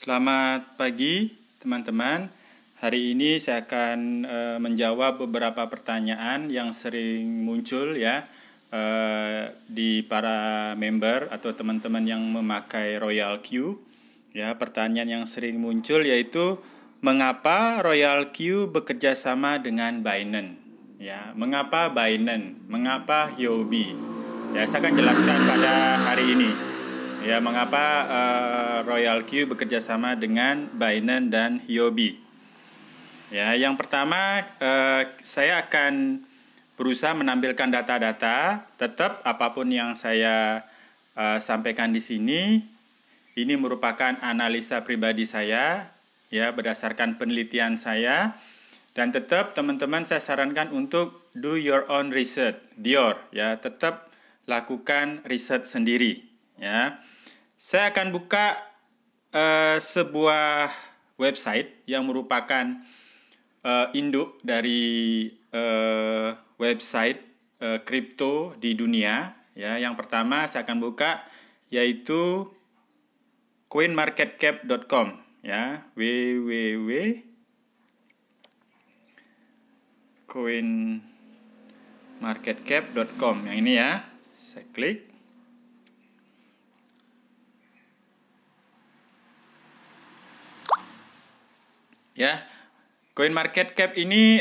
Selamat pagi teman-teman. Hari ini saya akan menjawab beberapa pertanyaan yang sering muncul ya di para member atau teman-teman yang memakai Royal Q. Ya, pertanyaan yang sering muncul yaitu mengapa Royal Q bekerja sama dengan Binance? Ya, mengapa Binance? Mengapa Huobi? Ya, saya akan jelaskan pada hari ini. Ya, mengapa Royal Q bekerja sama dengan Binance dan Huobi? Ya, yang pertama saya akan berusaha menampilkan data-data. Tetap apapun yang saya sampaikan di sini, ini merupakan analisa pribadi saya, ya berdasarkan penelitian saya. Dan tetap teman-teman saya sarankan untuk do your own research, ya tetap lakukan riset sendiri. Ya, saya akan buka sebuah website yang merupakan induk dari website kripto di dunia. Ya, yang pertama saya akan buka yaitu coinmarketcap.com. Ya, www.coinmarketcap.com. Yang ini ya, saya klik. Ya, CoinMarketCap ini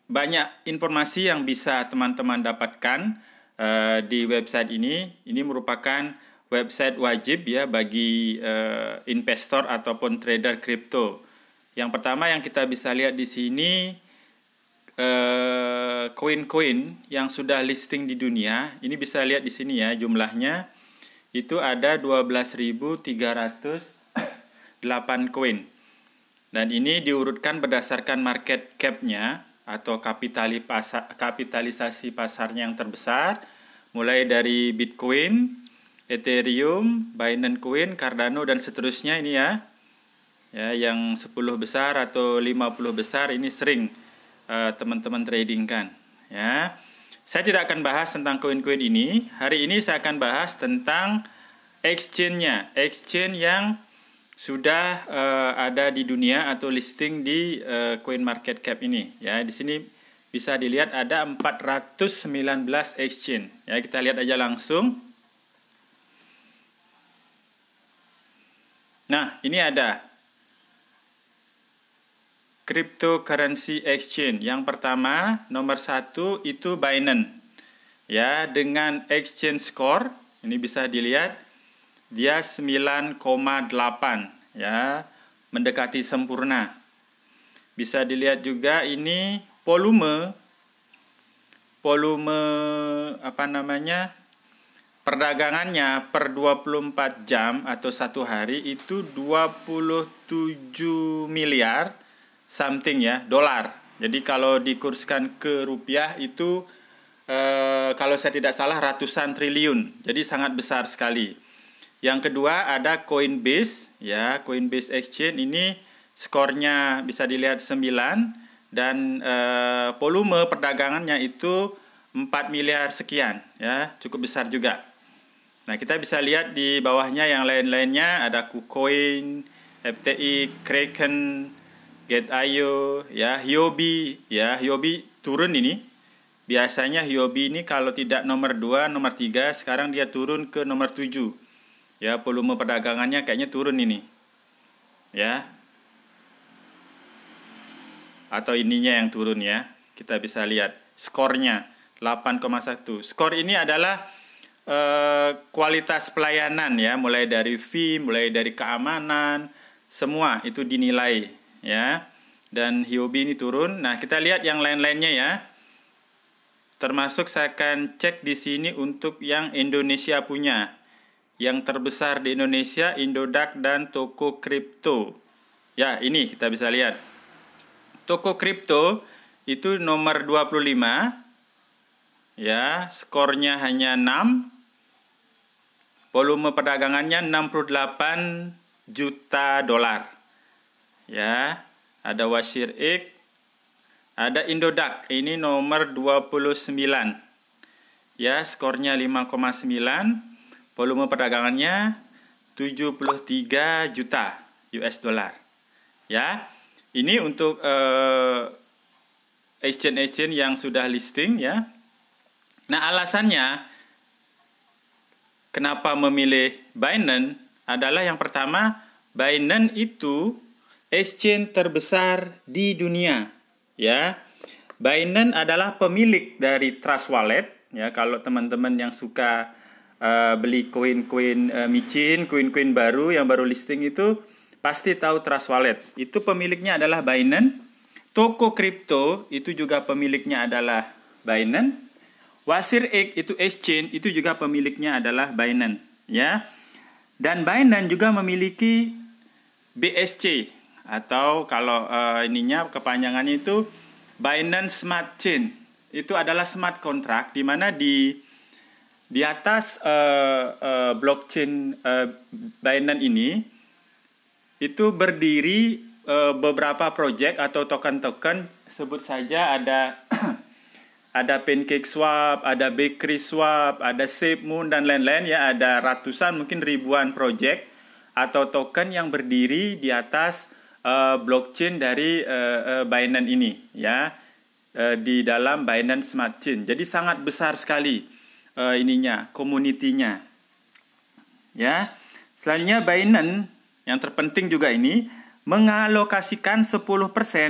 banyak informasi yang bisa teman-teman dapatkan di website ini. Ini merupakan website wajib ya bagi investor ataupun trader kripto. Yang pertama yang kita bisa lihat di sini koin-koin yang sudah listing di dunia. Ini bisa lihat di sini ya jumlahnya. Itu ada 12.308 koin. Dan ini diurutkan berdasarkan market cap-nya atau kapitalisasi pasarnya yang terbesar, mulai dari Bitcoin, Ethereum, Binance Coin, Cardano dan seterusnya ini ya. Ya, yang 10 besar atau 50 besar ini sering teman-teman tradingkan, ya. Saya tidak akan bahas tentang koin-koin ini. Hari ini saya akan bahas tentang exchange-nya, exchange yang sudah ada di dunia atau listing di CoinMarketCap ini. Ya, di sini bisa dilihat ada 419 exchange. Ya, kita lihat aja langsung. Nah, ini ada cryptocurrency exchange. Yang pertama, nomor 1 itu Binance. Ya, dengan exchange score ini bisa dilihat dia 9,8 ya, mendekati sempurna. Bisa dilihat juga ini volume perdagangannya per 24 jam atau 1 hari itu 27 miliar something ya, dolar. Jadi kalau dikurskan ke rupiah itu kalau saya tidak salah ratusan triliun. Jadi sangat besar sekali. Yang kedua ada Coinbase ya, Coinbase Exchange ini skornya bisa dilihat 9 dan volume perdagangannya itu 4 miliar sekian ya, cukup besar juga. Nah, kita bisa lihat di bawahnya yang lain-lainnya ada KuCoin, FTX, Kraken, Gate.io ya, Huobi ya, Huobi turun ini. Biasanya Huobi ini kalau tidak nomor 2, nomor 3, sekarang dia turun ke nomor 7. Ya, volume perdagangannya kayaknya turun ini. Ya. Atau ininya yang turun ya. Kita bisa lihat skornya 8,1. Skor ini adalah kualitas pelayanan ya, mulai dari fee, mulai dari keamanan, semua itu dinilai ya. Dan Huobi ini turun. Nah, kita lihat yang lain-lainnya ya. Termasuk saya akan cek di sini untuk yang Indonesia punya. Yang terbesar di Indonesia, Indodax dan Toko Kripto. Ya, ini kita bisa lihat. Toko Kripto itu nomor 25. Ya, skornya hanya 6. Volume perdagangannya 68 juta dolar. Ya, ada WashirX, ada Indodax, ini nomor 29. Ya, skornya 5,9. Volume perdagangannya 73 juta US dollar. Ya. Ini untuk exchange yang sudah listing ya. Nah, alasannya kenapa memilih Binance adalah yang pertama, Binance itu exchange terbesar di dunia, ya. Binance adalah pemilik dari Trust Wallet, ya. Kalau teman-teman yang suka beli koin-koin micin, koin-koin baru yang baru listing itu pasti tahu Trust Wallet. Itu pemiliknya adalah Binance. Toko kripto itu juga pemiliknya adalah Binance. WazirX itu exchange itu juga pemiliknya adalah Binance, ya. Dan Binance juga memiliki BSC atau kalau ininya kepanjangannya itu Binance Smart Chain. Itu adalah smart contract di mana di atas blockchain Binance ini itu berdiri beberapa project atau token-token, sebut saja ada ada PancakeSwap, ada BakerySwap, ada SafeMoon dan lain-lain ya, ada ratusan mungkin ribuan project atau token yang berdiri di atas blockchain dari Binance ini ya, di dalam Binance Smart Chain. Jadi sangat besar sekali community-nya. Ya. Selanjutnya Binance yang terpenting juga ini mengalokasikan 10%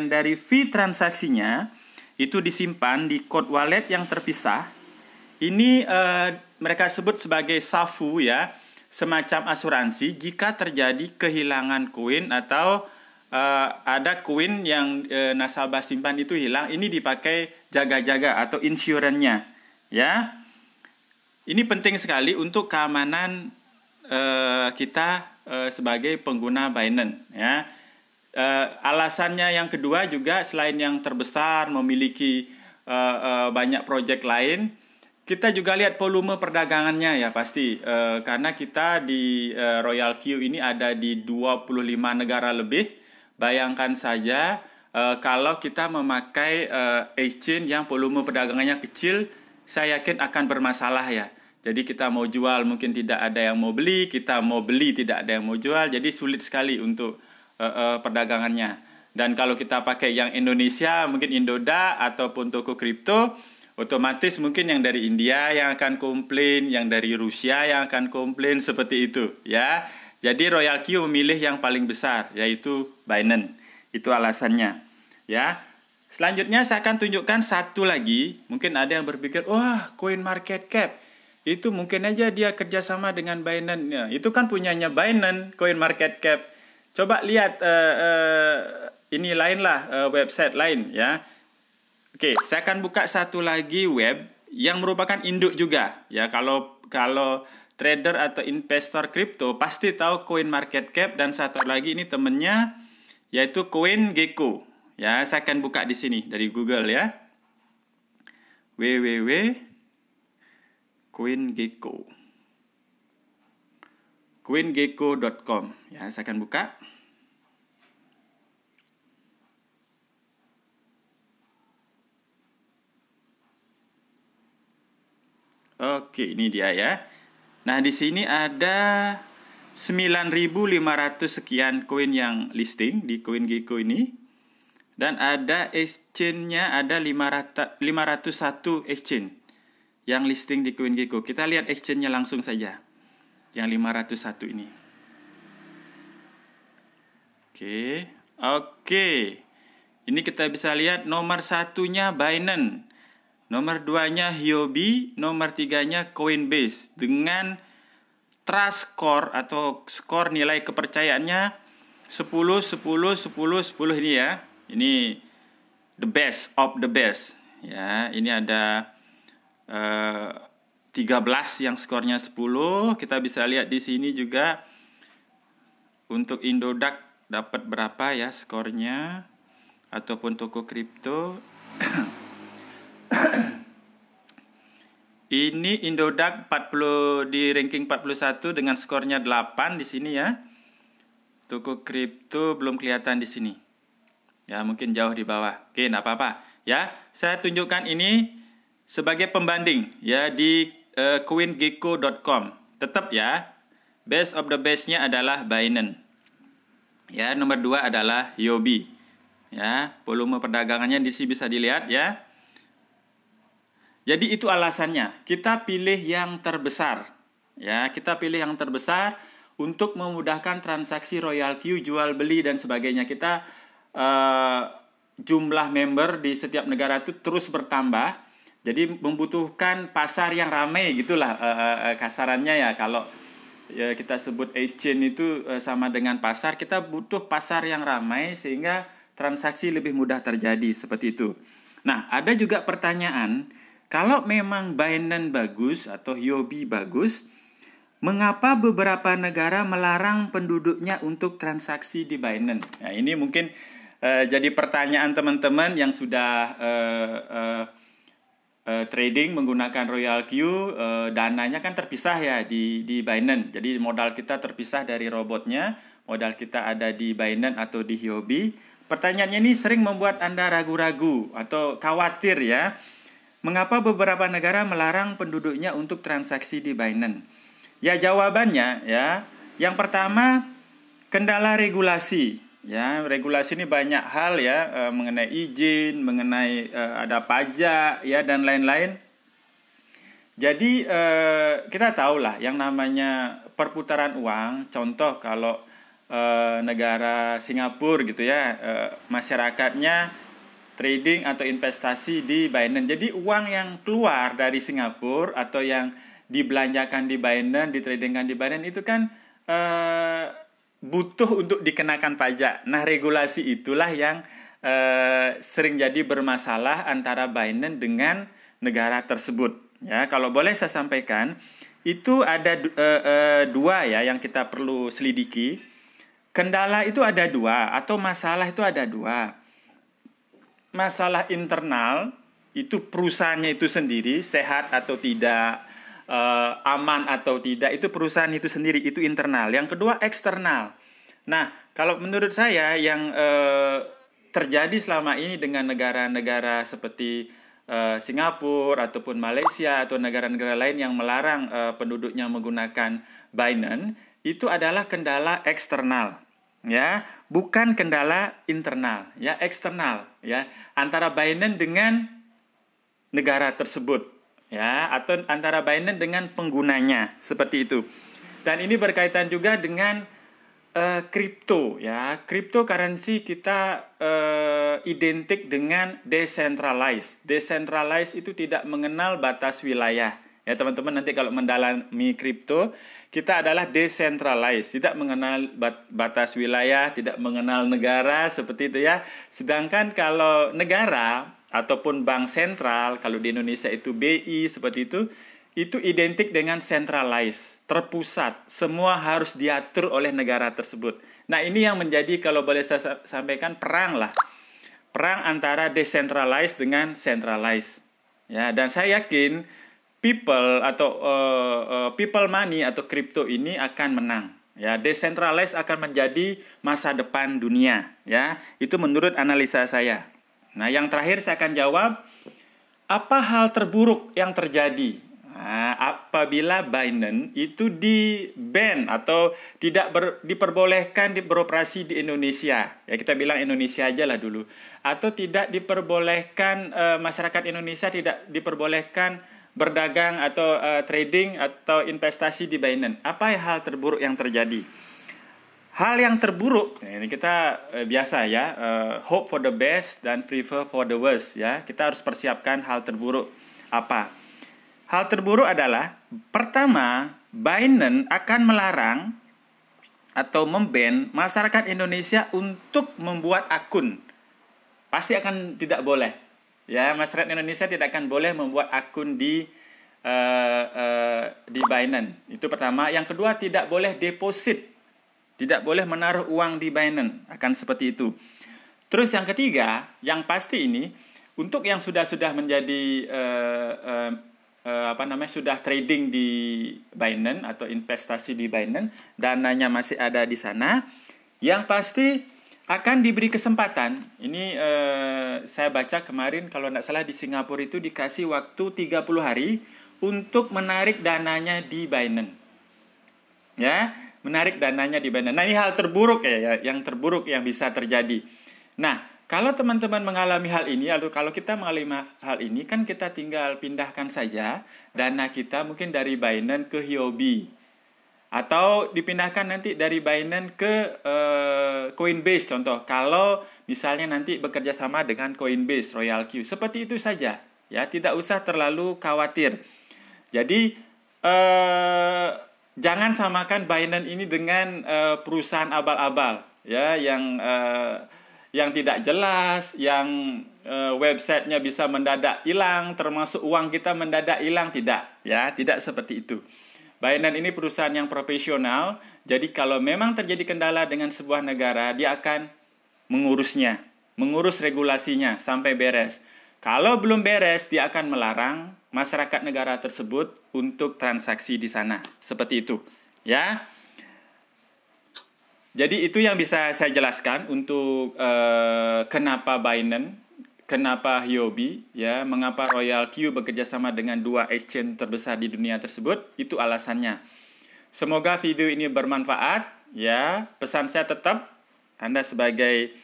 dari fee transaksinya itu disimpan di code wallet yang terpisah. Ini mereka sebut sebagai SAFU ya, semacam asuransi jika terjadi kehilangan koin atau ada koin yang nasabah simpan itu hilang, ini dipakai jaga-jaga atau insurannya ya. Ini penting sekali untuk keamanan kita sebagai pengguna Binance ya. Alasannya yang kedua juga, selain yang terbesar memiliki banyak project lain, kita juga lihat volume perdagangannya ya pasti, karena kita di Royal Q ini ada di 25 negara lebih. Bayangkan saja kalau kita memakai exchange yang volume perdagangannya kecil, saya yakin akan bermasalah ya. Jadi kita mau jual mungkin tidak ada yang mau beli, kita mau beli tidak ada yang mau jual, jadi sulit sekali untuk perdagangannya. Dan kalau kita pakai yang Indonesia, mungkin Indodax ataupun toko kripto, otomatis mungkin yang dari India yang akan komplain, yang dari Rusia yang akan komplain, seperti itu ya. Jadi Royal Q memilih yang paling besar, yaitu Binance. Itu alasannya ya. Selanjutnya saya akan tunjukkan satu lagi. Mungkin ada yang berpikir, wah, CoinMarketCap itu mungkin aja dia kerjasama dengan Binance ya. Itu kan punyanya Binance, CoinMarketCap. Coba lihat ini lain lah, website lain ya. Oke, saya akan buka satu lagi web yang merupakan induk juga ya. Kalau trader atau investor kripto pasti tahu CoinMarketCap, dan satu lagi ini temennya yaitu CoinGecko ya. Saya akan buka di sini dari Google ya. www.coingecko coingecko.com ya, saya akan buka. Oke, ini dia ya. Nah, di sini ada 9.500 sekian koin yang listing di CoinGecko ini. Dan ada exchange-nya ada 501 exchange yang listing di CoinGecko. Kita lihat exchange-nya langsung saja. Yang 501 ini. Oke. Ini kita bisa lihat nomor satunya Binance, nomor 2-nya Huobi, nomor 3-nya Coinbase dengan trust score atau skor nilai kepercayaannya 10, 10, 10, 10 ini ya. Ini the best of the best ya. Ini ada 13 yang skornya 10. Kita bisa lihat di sini juga untuk Indodax dapat berapa ya skornya, ataupun toko kripto. Ini Indodax 40 di ranking 41 dengan skornya 8 di sini ya. Toko kripto belum kelihatan di sini. Ya, mungkin jauh di bawah. Oke, enggak apa-apa. Ya, saya tunjukkan ini sebagai pembanding ya di coingecko.com. Tetap ya, Best of the best-nya adalah Binance. Ya, nomor 2 adalah Huobi. Ya, volume perdagangannya di sini bisa dilihat ya. Jadi itu alasannya. Kita pilih yang terbesar. Ya, kita pilih yang terbesar untuk memudahkan transaksi Royal Q, jual beli dan sebagainya. Kita jumlah member di setiap negara itu terus bertambah. Jadi membutuhkan pasar yang ramai gitulah kasarannya ya. Kalau ya, kita sebut exchange itu sama dengan pasar, kita butuh pasar yang ramai sehingga transaksi lebih mudah terjadi seperti itu. Nah, ada juga pertanyaan, kalau memang Binance bagus atau Huobi bagus, mengapa beberapa negara melarang penduduknya untuk transaksi di Binance? Nah, ini mungkin jadi pertanyaan teman-teman yang sudah trading menggunakan Royal Q, dananya kan terpisah ya di Binance. Jadi modal kita terpisah dari robotnya, modal kita ada di Binance atau di Huobi. Pertanyaannya ini sering membuat Anda ragu-ragu atau khawatir ya. Mengapa beberapa negara melarang penduduknya untuk transaksi di Binance? Ya, jawabannya ya, yang pertama kendala regulasi. Ya, regulasi ini banyak hal ya, mengenai izin, mengenai ada pajak ya dan lain-lain. Jadi kita tahulah yang namanya perputaran uang. Contoh kalau negara Singapura gitu ya, masyarakatnya trading atau investasi di Binance. Jadi uang yang keluar dari Singapura atau yang dibelanjakan di Binance, ditradingkan di Binance itu kan butuh untuk dikenakan pajak. Nah, regulasi itulah yang sering jadi bermasalah antara Binance dengan negara tersebut. Ya, kalau boleh saya sampaikan, itu ada dua ya yang kita perlu selidiki. Kendala itu ada dua atau masalah itu ada dua. Masalah internal itu perusahaannya itu sendiri sehat atau tidak, aman atau tidak, itu perusahaan itu sendiri, itu internal. Yang kedua eksternal. Nah, kalau menurut saya yang terjadi selama ini dengan negara-negara seperti Singapura ataupun Malaysia atau negara-negara lain yang melarang penduduknya menggunakan Binance, itu adalah kendala eksternal. Ya, bukan kendala internal, ya, eksternal, ya, antara Binance dengan negara tersebut. Ya, atau antara Binance dengan penggunanya, seperti itu. Dan ini berkaitan juga dengan kripto ya. Cryptocurrency kita identik dengan decentralized. Decentralized itu tidak mengenal batas wilayah. Ya, teman-teman nanti kalau mendalami kripto, kita adalah decentralized, tidak mengenal batas wilayah, tidak mengenal negara, seperti itu ya. Sedangkan kalau negara ataupun bank sentral, kalau di Indonesia itu BI, seperti itu identik dengan centralized, terpusat. Semua harus diatur oleh negara tersebut. Nah, ini yang menjadi, kalau boleh saya sampaikan, perang lah. Perang antara decentralized dengan centralized. Ya, dan saya yakin people atau people money atau kripto ini akan menang. Ya, decentralized akan menjadi masa depan dunia. Ya, itu menurut analisa saya. Nah, yang terakhir saya akan jawab, apa hal terburuk yang terjadi apabila Binance itu di-ban atau tidak diperbolehkan beroperasi di Indonesia. Ya, kita bilang Indonesia aja lah dulu. Atau tidak diperbolehkan, masyarakat Indonesia tidak diperbolehkan berdagang atau trading atau investasi di Binance. Apa hal terburuk yang terjadi? Hal yang terburuk, ini kita biasa ya, hope for the best dan prefer for the worst ya. Kita harus persiapkan hal terburuk apa. Hal terburuk adalah, pertama, Binance akan melarang atau memban masyarakat Indonesia untuk membuat akun. Pasti akan tidak boleh. Ya, masyarakat Indonesia tidak akan boleh membuat akun di Binance. Itu pertama. Yang kedua, tidak boleh deposit. Tidak boleh menaruh uang di Binance, akan seperti itu. Terus yang ketiga, yang pasti ini, untuk yang sudah menjadi sudah trading di Binance atau investasi di Binance, dananya masih ada di sana, yang pasti akan diberi kesempatan. Ini saya baca kemarin, kalau tidak salah di Singapura itu dikasih waktu 30 hari untuk menarik dananya di Binance. ya, menarik dananya di Binance. Nah, ini hal terburuk ya, yang terburuk yang bisa terjadi. Nah, kalau teman-teman mengalami hal ini, lalu kalau kita mengalami hal ini, kan kita tinggal pindahkan saja dana kita mungkin dari Binance ke Huobi, atau dipindahkan nanti dari Binance ke Coinbase contoh. Kalau misalnya nanti bekerja sama dengan Coinbase, Royal Q, seperti itu saja, ya, tidak usah terlalu khawatir. Jadi jangan samakan Binance ini dengan perusahaan abal-abal, ya, yang tidak jelas, yang websitenya bisa mendadak hilang, termasuk uang kita mendadak hilang, tidak, ya, tidak seperti itu. Binance ini perusahaan yang profesional, jadi kalau memang terjadi kendala dengan sebuah negara, dia akan mengurusnya, mengurus regulasinya sampai beres. Kalau belum beres, dia akan melarang masyarakat negara tersebut untuk transaksi di sana. Seperti itu, ya. Jadi itu yang bisa saya jelaskan untuk kenapa Binance, kenapa Huobi, ya, mengapa Royal Q bekerja sama dengan 2 exchange terbesar di dunia tersebut, itu alasannya. Semoga video ini bermanfaat, ya. Pesan saya tetap, Anda sebagai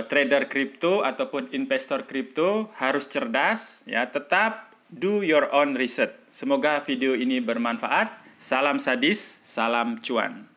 trader kripto ataupun investor kripto harus cerdas, ya, tetap do your own research. Semoga video ini bermanfaat. Salam sadis, salam cuan.